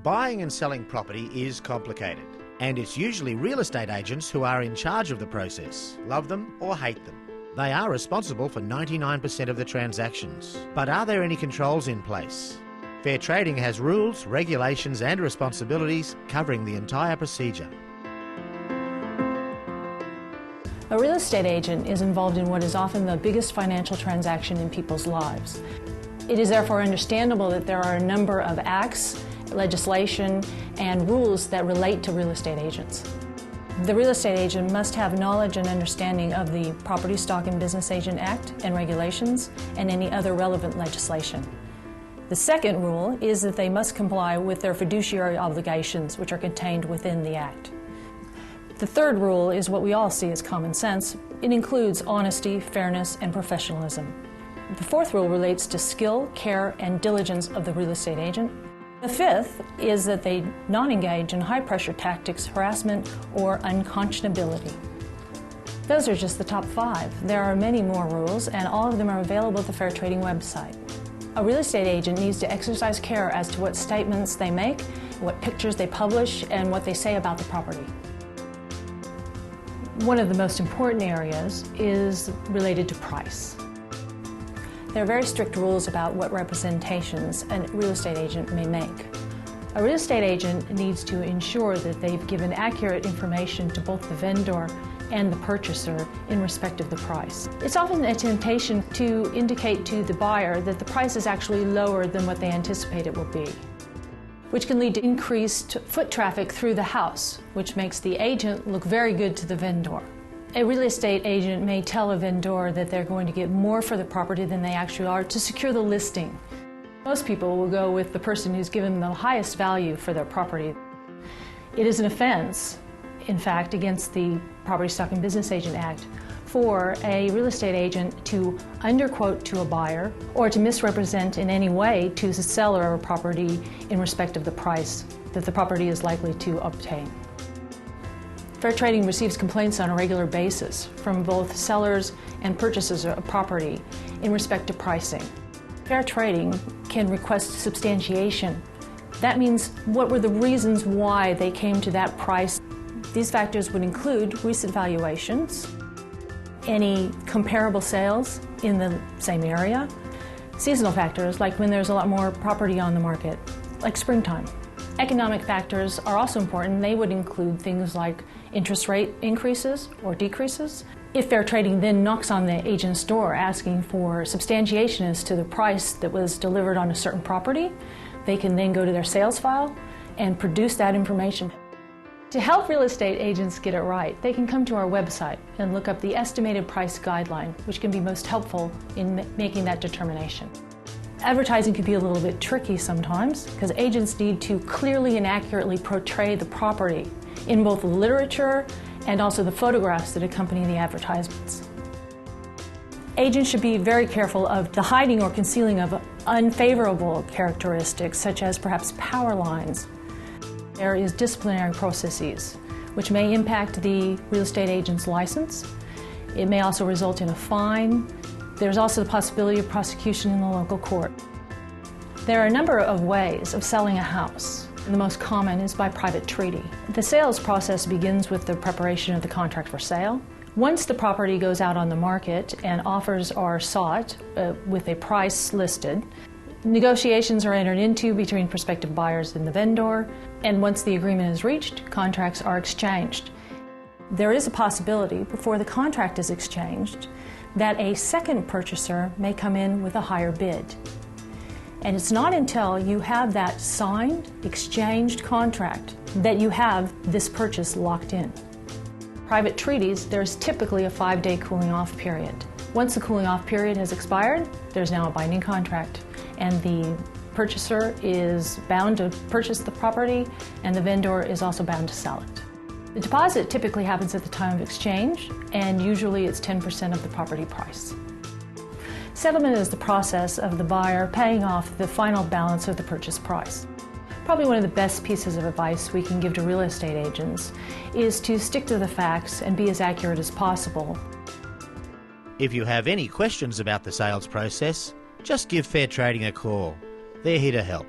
Buying and selling property is complicated, and it's usually real estate agents who are in charge of the process, love them or hate them. They are responsible for 99% of the transactions. But are there any controls in place? Fair Trading has rules, regulations and responsibilities covering the entire procedure. A real estate agent is involved in what is often the biggest financial transaction in people's lives. It is therefore understandable that there are a number of acts, legislation, and rules that relate to real estate agents. The real estate agent must have knowledge and understanding of the Property, Stock and Business Agent Act and regulations and any other relevant legislation. The second rule is that they must comply with their fiduciary obligations, which are contained within the Act. The third rule is what we all see as common sense. It includes honesty, fairness, and professionalism. The fourth rule relates to skill, care, and diligence of the real estate agent. The fifth is that they not engage in high-pressure tactics, harassment, or unconscionability. Those are just the top 5. There are many more rules, and all of them are available at the Fair Trading website. A real estate agent needs to exercise care as to what statements they make, what pictures they publish, and what they say about the property. One of the most important areas is related to price. There are very strict rules about what representations a real estate agent may make. A real estate agent needs to ensure that they've given accurate information to both the vendor and the purchaser in respect of the price. It's often a temptation to indicate to the buyer that the price is actually lower than what they anticipate it will be, which can lead to increased foot traffic through the house, which makes the agent look very good to the vendor. A real estate agent may tell a vendor that they're going to get more for the property than they actually are to secure the listing. Most people will go with the person who's given them the highest value for their property. It is an offense, in fact, against the Property, Stock and Business Agent Act for a real estate agent to underquote to a buyer or to misrepresent in any way to the seller of a property in respect of the price that the property is likely to obtain. Fair Trading receives complaints on a regular basis from both sellers and purchasers of property in respect to pricing. Fair Trading can request substantiation. That means what were the reasons why they came to that price. These factors would include recent valuations, any comparable sales in the same area, seasonal factors like when there's a lot more property on the market, like springtime. Economic factors are also important. They would include things like interest rate increases or decreases. If Fair Trading then knocks on the agent's door asking for substantiation as to the price that was delivered on a certain property, they can then go to their sales file and produce that information. To help real estate agents get it right, they can come to our website and look up the estimated price guideline, which can be most helpful in making that determination. Advertising can be a little bit tricky sometimes because agents need to clearly and accurately portray the property in both the literature and also the photographs that accompany the advertisements. Agents should be very careful of the hiding or concealing of unfavorable characteristics such as perhaps power lines. There is disciplinary processes which may impact the real estate agent's license. It may also result in a fine. There's also the possibility of prosecution in the local court. There are a number of ways of selling a house. The most common is by private treaty. The sales process begins with the preparation of the contract for sale. Once the property goes out on the market and offers are sought with a price listed, negotiations are entered into between prospective buyers and the vendor, and once the agreement is reached, contracts are exchanged. There is a possibility before the contract is exchanged that a second purchaser may come in with a higher bid. And it's not until you have that signed, exchanged contract that you have this purchase locked in. Private treaties, there's typically a 5-day cooling off period. Once the cooling off period has expired, there's now a binding contract, and the purchaser is bound to purchase the property, and the vendor is also bound to sell it. The deposit typically happens at the time of exchange, and usually it's 10% of the property price. Settlement is the process of the buyer paying off the final balance of the purchase price. Probably one of the best pieces of advice we can give to real estate agents is to stick to the facts and be as accurate as possible. If you have any questions about the sales process, just give Fair Trading a call. They're here to help.